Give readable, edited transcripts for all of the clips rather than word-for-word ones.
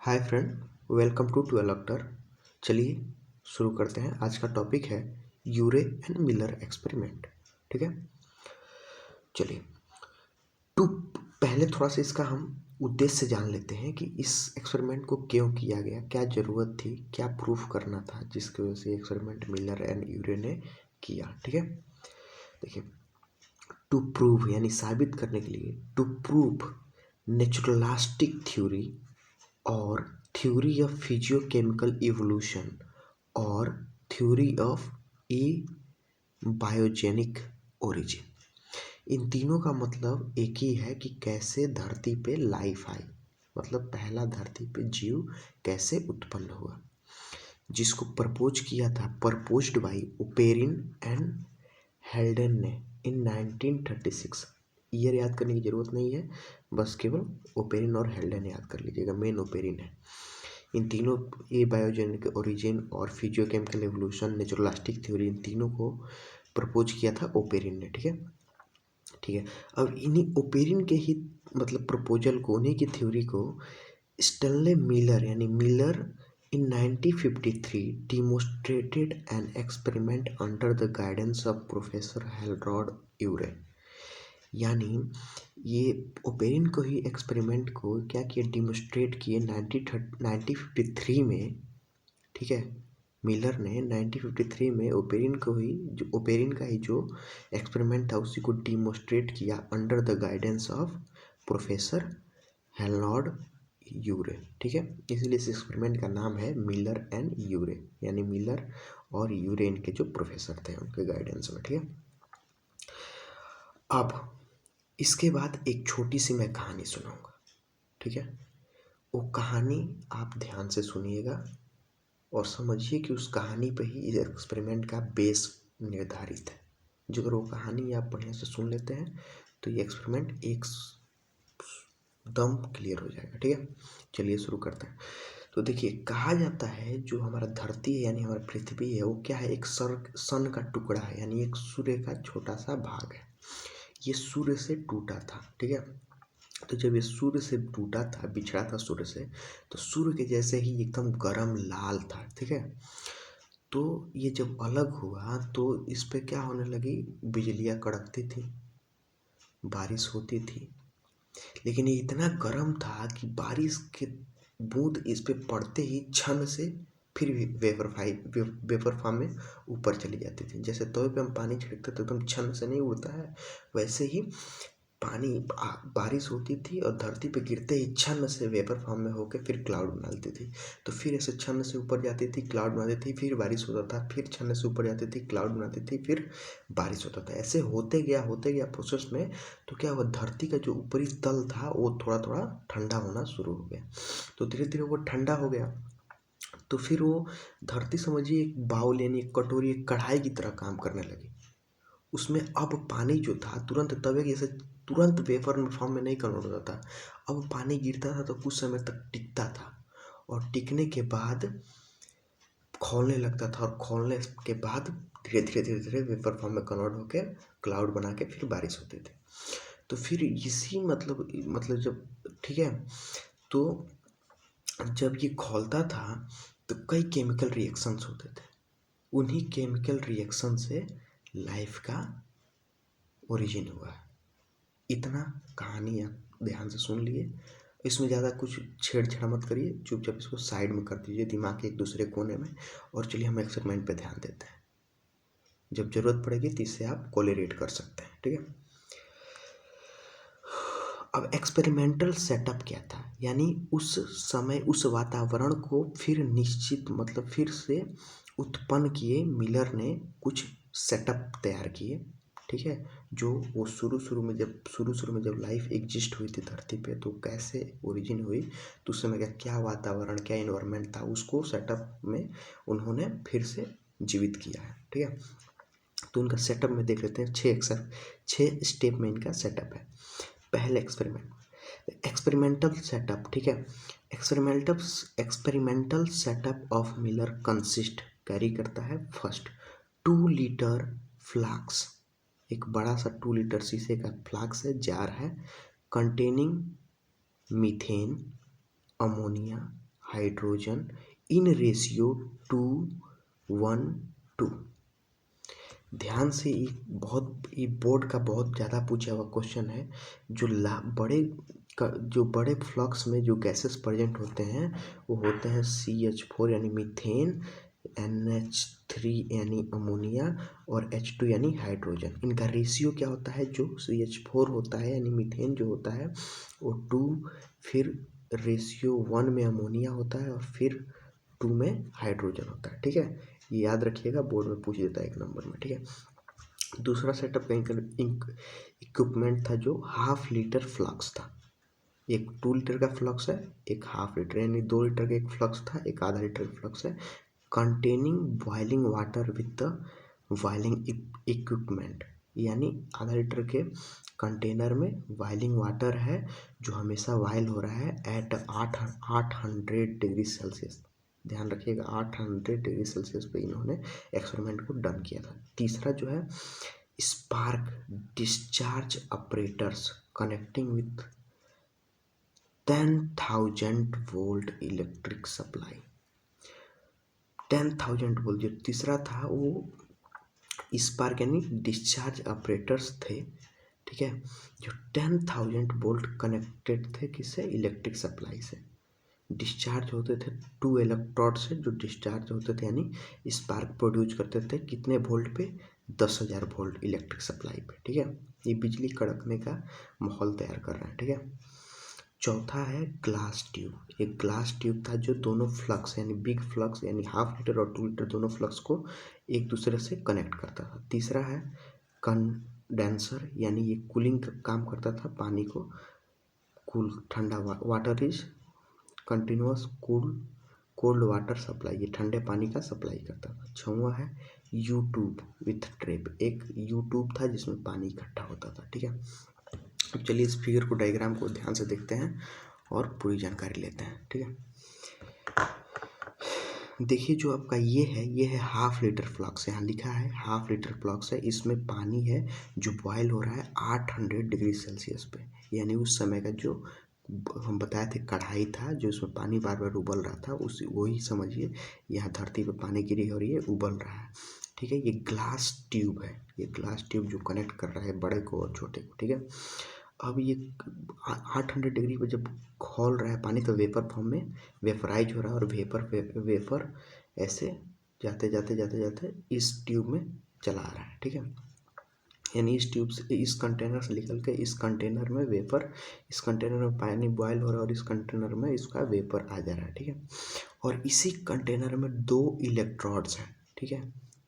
Hi friend, welcome to ट्वेलक्टर। चलिए शुरू करते हैं। आज का टॉपिक है यूरे एंड मिलर एक्सपेरिमेंट। ठीक है, चलिए टू पहले थोड़ा सा इसका हम उद्देश्य जान लेते हैं कि इस एक्सपेरिमेंट को क्यों किया गया, क्या ज़रूरत थी, क्या प्रूफ करना था जिसकी वजह से एक्सपेरिमेंट मिलर एंड यूरे ने किया। ठीक है, देखिए टू प्रूव यानी साबित करने के लिए, टू प्रूव नेचुरलिस्टिक थ्योरी और थ्योरी ऑफ फिजियोकेमिकल इवोल्यूशन और theory of abiogenic origin. इन तीनों का मतलब एक ही है कि कैसे धरती पे लाइफ आई, मतलब पहला धरती पे जीव कैसे उत्पन्न हुआ, जिसको प्रपोज किया था, प्रपोज्ड बाय ओपेरिन एंड हेल्डन ने इन 1936। ईयर याद करने की ज़रूरत नहीं है, बस केवल ओपेरिन और हेल्डन याद कर लीजिएगा, मेन ओपेरिन है। इन तीनों, ए बायोजेनिक ओरिजिन और फिजियोकेमिकल एवोल्यूशन, नेचुरलिस्टिक थ्योरी, इन तीनों को प्रपोज किया था ओपेरिन ने। ठीक है, ठीक है। अब इन्हीं ओपेरिन के ही मतलब प्रपोजल को, उन्हीं की थ्योरी को स्टेनले मिलर यानी Miller in 1953 demonstrated an experiment under the guidance of Professor Harold Urey। यानी ये ओपेरिन को ही एक्सपेरिमेंट को क्या किया, डिमोस्ट्रेट किए 1953 में। ठीक है, मिलर ने 1953 में ओपेरिन को ही, जो ओपेरिन का ही जो एक्सपेरिमेंट था उसी को डिमोस्ट्रेट किया under the guidance of professor Harold Urey. ठीक है, इसलिए इस एक्सपेरिमेंट का नाम है मिलर एंड यूरे, यानी मिलर और यूरे इनके जो प्रोफेसर थे उनके गाइडेंस में। ठीक है, अब इसके बाद एक छोटी सी मैं कहानी सुनाऊंगा। ठीक है, वो कहानी आप ध्यान से सुनिएगा और समझिए कि उस कहानी पे ही इस एक्सपेरिमेंट का बेस निर्धारित है। जो अगर वो कहानी आप बढ़िया से सुन लेते हैं तो ये एक्सपेरिमेंट एक दम क्लियर हो जाएगा। ठीक है, चलिए शुरू करते हैं। तो देखिए, कहा जाता है जो हमारा धरती है यानी हमारा पृथ्वी है, वो क्या है, एक सन का टुकड़ा है, यानी एक सूर्य का छोटा सा भाग है। ये सूर्य से टूटा था। ठीक है, तो जब ये सूर्य से टूटा था, बिछड़ा था सूर्य से, तो सूर्य के जैसे ही एकदम गरम लाल था। ठीक है, तो ये जब अलग हुआ तो इस पे क्या होने लगी, बिजलियाँ कड़कती थी, बारिश होती थी, लेकिन ये इतना गर्म था कि बारिश के बूंद इस पे पड़ते ही क्षण से फिर वेपर फॉर्म में ऊपर चली जाती थी। जैसे तवे पे हम पानी छिड़कते तो एकदम क्षण से नहीं उड़ता है, वैसे ही पानी बारिश होती थी और धरती पे गिरते ही क्षण से वेपर फॉर्म में होकर फिर क्लाउड बना लेती थी। तो फिर ऐसे क्षण से ऊपर जाती थी, क्लाउड बनाती थी, फिर बारिश होता था, फिर क्षण से ऊपर जाती थी, क्लाउड बनाती थी, फिर बारिश होता था। ऐसे होते गया प्रोसेस में। तो क्या हुआ, धरती का जो ऊपरी तल था वो थोड़ा थोड़ा ठंडा होना शुरू हो गया। तो धीरे धीरे वो ठंडा हो गया, तो फिर वो धरती समझिए एक बाउल यानी एक कटोरी, एक कढ़ाई की तरह काम करने लगी। उसमें अब पानी जो था तुरंत तवे के जैसे तुरंत वेपर फॉर्म में नहीं कन्वर्ट होता था। अब पानी गिरता था तो कुछ समय तक टिकता था और टिकने के बाद खौलने लगता था, और खौलने के बाद धीरे धीरे धीरे धीरे वेपर फॉर्म में कन्वर्ट होकर क्लाउड बना के फिर बारिश होती थी। तो फिर इसी मतलब जब, ठीक है, तो जब ये खौलता था तो कई केमिकल रिएक्शंस होते थे। उन्हीं केमिकल रिएक्शन से लाइफ का ओरिजिन हुआ है। इतना कहानी आप ध्यान से सुन लिए, इसमें ज़्यादा कुछ छेड़छाड़ मत करिए, चुपचाप इसको साइड में कर दीजिए दिमाग के एक दूसरे कोने में, और चलिए हम एक्सपेरिमेंट पे ध्यान देते हैं। जब ज़रूरत पड़ेगी तो इससे आप कोलेरेट कर सकते हैं। ठीक है, अब एक्सपेरिमेंटल सेटअप क्या था, यानी उस समय उस वातावरण को फिर निश्चित मतलब फिर से उत्पन्न किए मिलर ने, कुछ सेटअप तैयार किए। ठीक है, जो वो शुरू शुरू में जब लाइफ एग्जिस्ट हुई थी धरती पे, तो कैसे ओरिजिन हुई, तो उस समय का क्या वातावरण, क्या इन्वायरमेंट था, उसको सेटअप में उन्होंने फिर से जीवित किया है। ठीक है, तो उनका सेटअप में देख लेते हैं। 6 स्टेप में इनका सेटअप है। पहले एक्सपेरिमेंटल सेटअप। ठीक है, experimental setup of Miller consist carry करता है फर्स्ट 2 लीटर फ्लास्क, एक बड़ा सा 2 लीटर शीशे का फ्लास्क है, जार है, containing methane, ammonia hydrogen in ratio 2:1:2। ध्यान से ये बोर्ड का बहुत ज़्यादा पूछा हुआ क्वेश्चन है। जो बड़े फ्लक्स में जो गैसेस प्रेजेंट होते हैं वो होते हैं CH4 यानी मीथेन, NH3 यानी अमोनिया और H2 यानी हाइड्रोजन। इनका रेशियो क्या होता है? जो CH4 होता है यानी मीथेन जो होता है वो 2, फिर रेशियो 1 में अमोनिया होता है और फिर 2 में हाइड्रोजन होता है। ठीक है, ये याद रखिएगा, बोर्ड में पूछ देता है 1 नंबर में। ठीक है, दूसरा सेटअप का इक्विपमेंट था जो ½ लीटर फ्लक्स था। एक 2 लीटर का फ्लक्स है, एक ½ लीटर, यानी 2 लीटर का एक फ्लक्स था, एक आधा लीटर का फ्लक्स है। Containing boiling water with the boiling equipment, यानी आधा लीटर के कंटेनर में बॉइलिंग वाटर है जो हमेशा बॉयल हो रहा है एट 800 डिग्री सेल्सियस। ध्यान रखिएगा, 800 डिग्री सेल्सियस पे इन्होंने एक्सपेरिमेंट को डन किया था। तीसरा जो है spark discharge operators connecting with 10,000 volt electric supply. 10,000 volt जो तीसरा था वो स्पार्क यानी डिस्चार्ज ऑपरेटर्स थे। ठीक है, जो 10,000 वोल्ट कनेक्टेड थे किससे? इलेक्ट्रिक सप्लाई से। डिस्चार्ज होते थे 2 इलेक्ट्रोड से, जो डिस्चार्ज होते थे यानी स्पार्क प्रोड्यूस करते थे कितने वोल्ट पे? 10,000 वोल्ट इलेक्ट्रिक सप्लाई पे। ठीक है, ये बिजली कड़कने का माहौल तैयार कर रहा है। ठीक है, चौथा है ग्लास ट्यूब। एक ग्लास ट्यूब था जो दोनों फ्लक्स यानी बिग फ्लक्स यानी ½ लीटर और 2 लीटर दोनों फ्लक्स को एक दूसरे से कनेक्ट करता था। तीसरा है कंडेंसर, यानी ये कूलिंग का काम करता था, पानी को कूल ठंडा water is continuous cold water supply, ये ठंडे पानी का सप्लाई करता था। छठवां है यूट्यूब विथ ट्रेप, एक यूट्यूब था जिसमें पानी इकट्ठा होता था। ठीक है, अब चलिए इस फिगर को, डायग्राम को ध्यान से देखते हैं और पूरी जानकारी लेते हैं। ठीक है, देखिए जो आपका ये है ½ लीटर फ्लक्स, यहाँ लिखा है ½ लीटर फ्लक्स है। इसमें पानी है जो बॉयल हो रहा है 800 डिग्री सेल्सियस पे, यानी उस समय का जो हम बताए थे कढ़ाई था जो उसमें पानी बार बार उबल रहा था, उसी वही समझिए यहाँ धरती पे पानी गिरी हो रही है, उबल रहा है। ठीक है, ये ग्लास ट्यूब है, ये ग्लास ट्यूब जो कनेक्ट कर रहा है बड़े को और छोटे को। ठीक है, अब ये 800 डिग्री पे जब खौल रहा है पानी तो वेपर फॉर्म में वेपराइज हो रहा है और वेपर ऐसे जाते जाते जाते जाते इस ट्यूब में चला आ रहा है। ठीक है, यानी इस ट्यूब से, इस कंटेनर से निकल के इस कंटेनर में वेपर, इस कंटेनर में पानी बॉयल हो रहा है और इस कंटेनर में इसका वेपर आ जा रहा है। ठीक है, और इसी कंटेनर में 2 इलेक्ट्रोड्स हैं। ठीक है,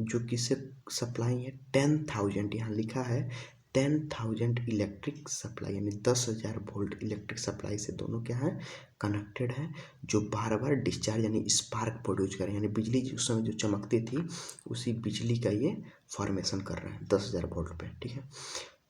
जो किससे सप्लाई है? 10,000, यहाँ लिखा है 10,000 इलेक्ट्रिक सप्लाई, यानी 10,000 वोल्ट इलेक्ट्रिक सप्लाई से दोनों क्या है? कनेक्टेड है, जो बार बार डिस्चार्ज यानी स्पार्क प्रोड्यूस करें, यानी बिजली उस समय जो चमकती थी उसी बिजली का ये फॉर्मेशन कर रहे हैं 10,000 वोल्ट पे। ठीक है,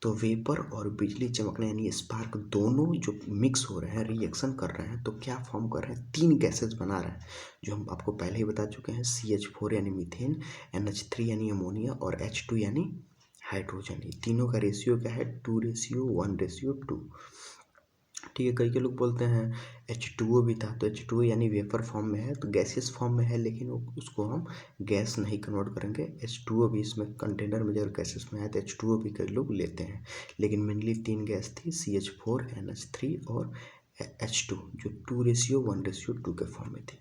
तो वेपर और बिजली चमकना यानी स्पार्क दोनों जो मिक्स हो रहे हैं, रिएक्शन कर रहे हैं, तो क्या फॉर्म कर रहे हैं? 3 गैसेज बना रहे हैं जो हम आपको पहले ही बता चुके हैं। CH4 यानी मीथेन, NH3 यानी अमोनिया और H2 यानी हाइड्रोजन। ये तीनों का रेशियो क्या है? 2:1:2। ठीक है, कई लोग बोलते हैं H2O भी था, तो H2O यानी वेपर फॉर्म में है, तो गैसियस फॉर्म में है, लेकिन उसको हम गैस नहीं कन्वर्ट करेंगे। H2O भी इसमें कंटेनर में जब गैसेस में आए तो H2O भी कई लोग लेते हैं, लेकिन मेनली 3 गैस थी, CH4, NH3 और H2, जो 2:1:2 के फॉर्म में थी।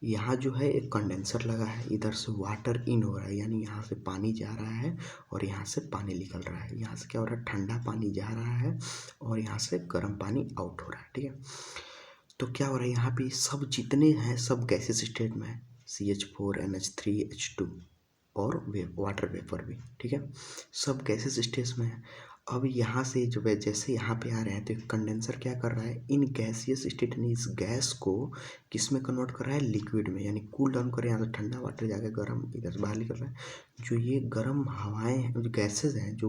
यहाँ जो है एक कंडेंसर लगा है, इधर से वाटर इन हो रहा है, यानी यहाँ से पानी जा रहा है और यहाँ से पानी निकल रहा है। यहाँ से क्या हो रहा है? ठंडा पानी जा रहा है और यहाँ से गर्म पानी आउट हो रहा है। ठीक है, तो क्या हो रहा है? यहाँ पे सब जितने हैं सब गैसेस स्टेट में है, CH4, NH3, H2 और वाटर वेपर भी। ठीक है, सब गैसेस स्टेट में है। अब यहाँ से जो है जैसे यहाँ पे आ रहे हैं तो कंडेंसर क्या कर रहा है? इन गैसियस स्टेट यानी इस गैस को किस में कन्वर्ट कर रहा है? लिक्विड में, यानी कूल डाउन कर रहा है। यहाँ से ठंडा वाटर जाकर गर्म इधर से बाहर निकल रहा है। जो ये गर्म हवाएं हैं, जो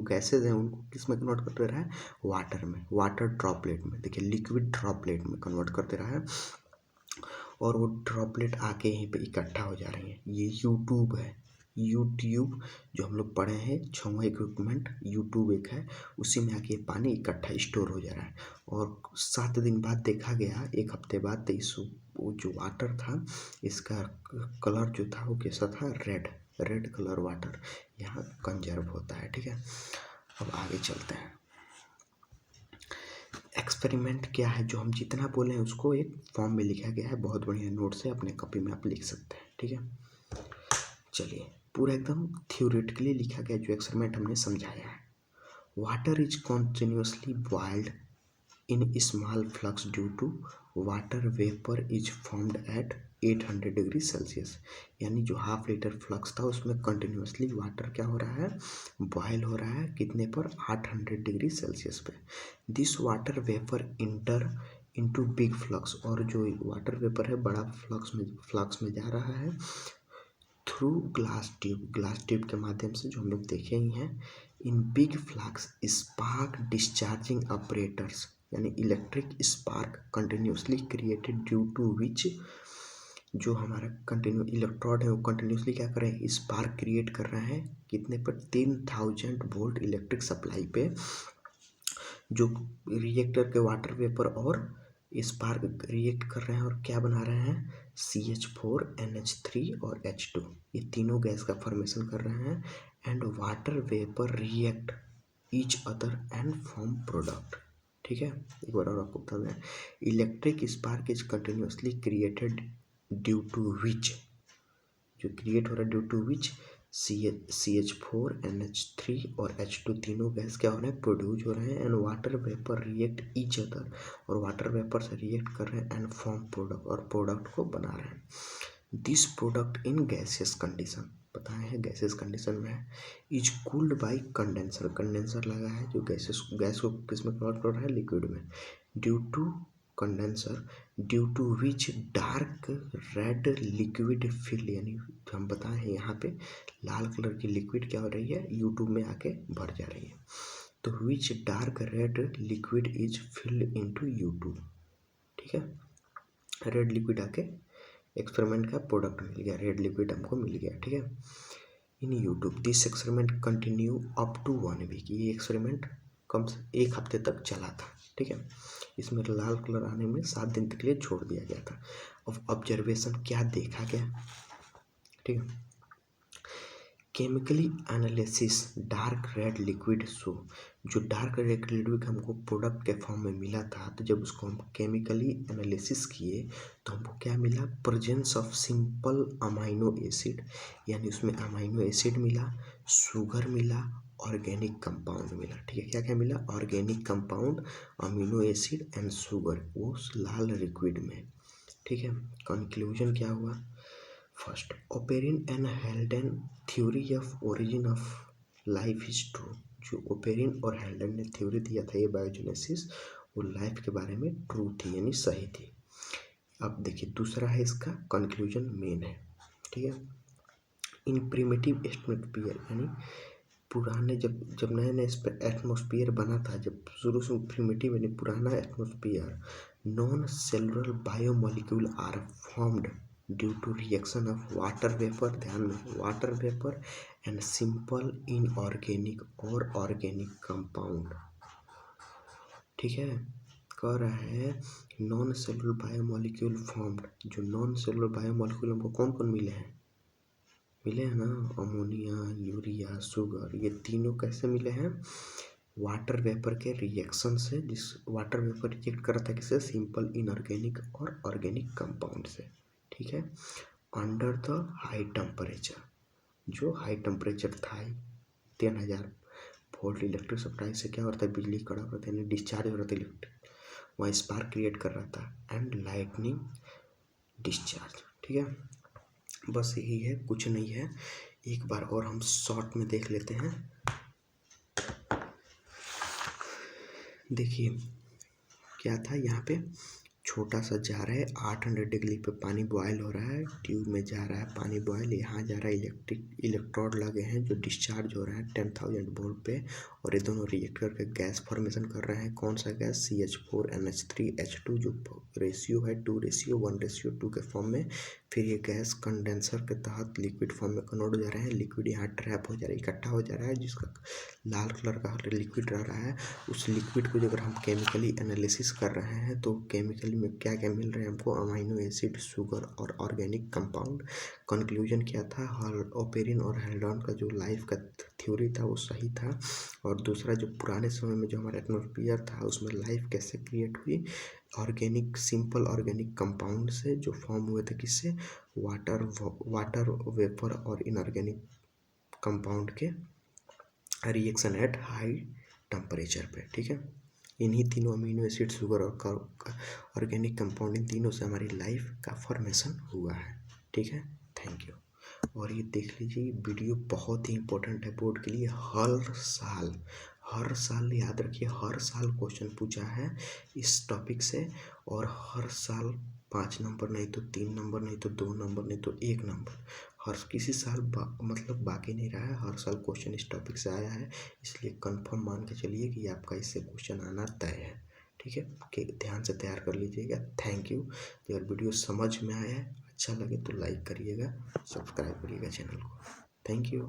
गैसेज हैं उनको किस में कन्वर्ट कर दे रहा है? वाटर में, वाटर ड्रॉपलेट में। देखिए लिक्विड ड्रॉपलेट में कन्वर्ट कर दे रहा है और वो ड्रॉपलेट आके यहीं पे इकट्ठा हो जा रही है। ये यूट्यूब है, यूट्यूब जो हम लोग पढ़े हैं, 6वां इक्विपमेंट यूट्यूब एक है, उसी में आके ये पानी इकट्ठा स्टोर हो जा रहा है। और 7 दिन बाद देखा गया, 1 हफ्ते बाद, तो इस वो जो वाटर था इसका कलर जो था वो कैसा था, रेड कलर वाटर यहाँ कंजर्व होता है। ठीक है, अब आगे चलते हैं। एक्सपेरिमेंट क्या है, जो हम जितना बोले हैं उसको एक फॉर्म में लिखा गया है, बहुत बढ़िया नोट से अपने कॉपी में आप लिख सकते हैं। ठीक है, चलिए पूरा एकदम थ्योरेटिकली लिखा गया जो एक्सपेरिमेंट हमने समझाया है। Water is continuously boiled in small flux due to water vapour is formed at 800 degree Celsius. यानी जो हाफ लीटर फ्लक्स था उसमें कंटिन्यूसली वाटर क्या हो रहा है, बॉयल हो रहा है, कितने पर, 800 डिग्री सेल्सियस पे। This water vapour inter into big flux, और जो वाटर वेपर है बड़ा फ्लक्स में जा रहा है थ्रू ग्लास ट्यूब के माध्यम से, जो हम लोग देखे ही हैं। In big flux spark discharging operators, यानी electric spark continuously created due to which, जो हमारा कंटिन्यू इलेक्ट्रोड है वो कंटिन्यूसली क्या कर रहे हैं, स्पार्क क्रिएट कर रहे हैं, कितने पर, 3000 वोल्ट इलेक्ट्रिक सप्लाई पे, जो रिएक्टर के वाटर वेपर और स्पार्क रिएक्ट कर रहे हैं और क्या बना रहे हैं, CH4 NH3 और H2, ये तीनों गैस का फॉर्मेशन कर रहे हैं। And water vapour react each other and form product. ठीक है, एक बार और आपको बता दें, electric spark is continuously created due to which, जो क्रिएट हो रहा है due to which, CH4 NH3 और H2 तीनों गैस क्या हो रहे हैं, प्रोड्यूस हो रहे हैं। And water vapour react each other, और वाटर वेपर से रिएक्ट कर रहे हैं, एंड फॉर्म प्रोडक्ट, और प्रोडक्ट को बना रहे हैं। This product in gaseous condition, बताए हैं गैसियस कंडीशन में है, इज कूल्ड बाई कंडेंसर लगा है, जो गैस को किस में कन्वर्ट कर रहा है, लिक्विड में, due to condenser, due to which dark red liquid fill, यानी हम बताए हैं यहाँ पे लाल कलर की लिक्विड क्या हो रही है, यूट्यूब में आके भर जा रही है। तो which dark red liquid is filled into U tube. ठीक है, रेड लिक्विड आके एक्सपेरिमेंट का प्रोडक्ट मिल गया, रेड लिक्विड हमको मिल गया। ठीक है, in U tube this experiment continue up to 1 week, ये एक्सपेरिमेंट कम से 1 हफ्ते तक चला था। ठीक है, इसमें लाल कलर आने में 7 दिन के लिए छोड़ दिया गया था। अब ऑब्जर्वेशन क्या देखा गया, ठीक है, chemically analysis dark red liquid show, जो डार्क रेड लिक्विड हमको प्रोडक्ट के फॉर्म में मिला था, तो जब उसको हम केमिकली एनालिसिस किए तो हमको क्या मिला, presence of simple amino acid, यानी उसमें अमाइनो एसिड मिला, शुगर मिला, ऑर्गेनिक कंपाउंड मिला। ठीक है, क्या क्या मिला, organic compound, amino acid and sugar, वो लाल लिक्विड में। ठीक है, कंक्लूजन क्या हुआ, first, Oparin and हेल्डेन theory of origin of life is true, जो ओपेरिन और हेल्डेन ने थ्योरी दिया था ये बायोजेनेसिस, वो लाइफ के बारे में ट्रू थी, यानी सही थी। अब देखिए दूसरा है इसका कंक्लूजन मेन है। ठीक है, इन प्रिमिटिव एटमॉस्फेयर, यानी पुराने जब नए नए एटमॉस्फेयर बना था, जब शुरू से प्रिमिटिव यानी पुराना atmosphere, non cellular biomolecule are formed due to reaction of water vapour, ध्यान में water vapour, and simple inorganic और ऑर्गेनिक कंपाउंड। ठीक है, कह रहा है नॉन सेलुलर बायोमोलिक्यूल फॉर्म्ड, जो नॉन सेलुलर बायोमोलिक्यूल हमको कौन कौन मिले हैं ना, अमोनिया, यूरिया, शुगर, ये तीनों कैसे मिले हैं, वाटर वेपर के रिएक्शन से, जिस वाटर वेपर रिएक्ट कर रहा था किससे, सिंपल इनऑर्गेनिक और ऑर्गेनिक कंपाउंड से। ठीक है, अंडर द हाई टेम्परेचर, जो हाई टेम्परेचर था 3000 वोल्ट इलेक्ट्रिक सप्लाई से क्या हो रहा था, बिजली कड़क रहा था, यानी डिस्चार्ज हो रहा था इलेक्ट्रिक, वहाँ स्पार्क क्रिएट कर रहा था, एंड लाइटनिंग डिस्चार्ज। ठीक है, बस यही है, कुछ नहीं है। एक बार और हम शॉर्ट में देख लेते हैं। देखिए क्या था, यहाँ पे छोटा सा जार है, 800 डिग्री पे पानी बॉयल हो रहा है, ट्यूब में जा रहा है पानी बॉयल, यहाँ जा रहा है इलेक्ट्रोड लगे हैं जो डिस्चार्ज हो रहा है 10,000 वोल्ट पे, और ये दोनों रिएक्ट करके गैस फॉर्मेशन कर रहे हैं। कौन सा गैस? CH4NH3H2, जो रेशियो है 2:1:2 के फॉर्म में। फिर ये गैस कंडेंसर के तहत लिक्विड फॉर्म में कन्वर्ट हो जा रहे हैं। लिक्विड यहाँ ट्रैप हो जा रहा है, इकट्ठा हो जा रहा है, जिसका लाल कलर का लिक्विड रह रहा है। उस लिक्विड को अगर हम केमिकली एनालिसिस कर रहे हैं तो केमिकली में क्या क्या मिल रहे हैं हमको? अमाइनो एसिड, शुगर और ऑर्गेनिक कंपाउंड। कंक्लूजन क्या था? ओपेरिन और हेल्डॉन का जो लाइफ का थ्योरी था वो सही था। और दूसरा, जो पुराने समय में जो हमारा एटमॉस्फेयर था उसमें लाइफ कैसे क्रिएट हुई? ऑर्गेनिक, सिंपल ऑर्गेनिक कंपाउंड से जो फॉर्म हुए थे, किससे? वाटर वेपर और इनऑर्गेनिक कंपाउंड के रिएक्शन एट हाई टेम्परेचर पे। ठीक है, इन्हीं तीनों अमीनो एसिड, शुगर और ऑर्गेनिक कंपाउंड, इन तीनों से हमारी लाइफ का फॉर्मेशन हुआ है। ठीक है, थैंक यू। और ये देख लीजिए, वीडियो बहुत ही इंपॉर्टेंट है बोर्ड के लिए। हर साल याद रखिए, हर साल क्वेश्चन पूछा है इस टॉपिक से। और हर साल 5 नंबर, नहीं तो 3 नंबर, नहीं तो 2 नंबर, नहीं तो 1 नंबर। हर किसी साल मतलब बाकी नहीं रहा है, हर साल क्वेश्चन इस टॉपिक से आया है। इसलिए कंफर्म मान के चलिए कि आपका इससे क्वेश्चन आना तय है। ठीक है, कि ध्यान से तैयार कर लीजिएगा। Thank you. अगर वीडियो समझ में आया है, अच्छा लगे तो लाइक करिएगा, सब्सक्राइब करिएगा चैनल को। Thank you.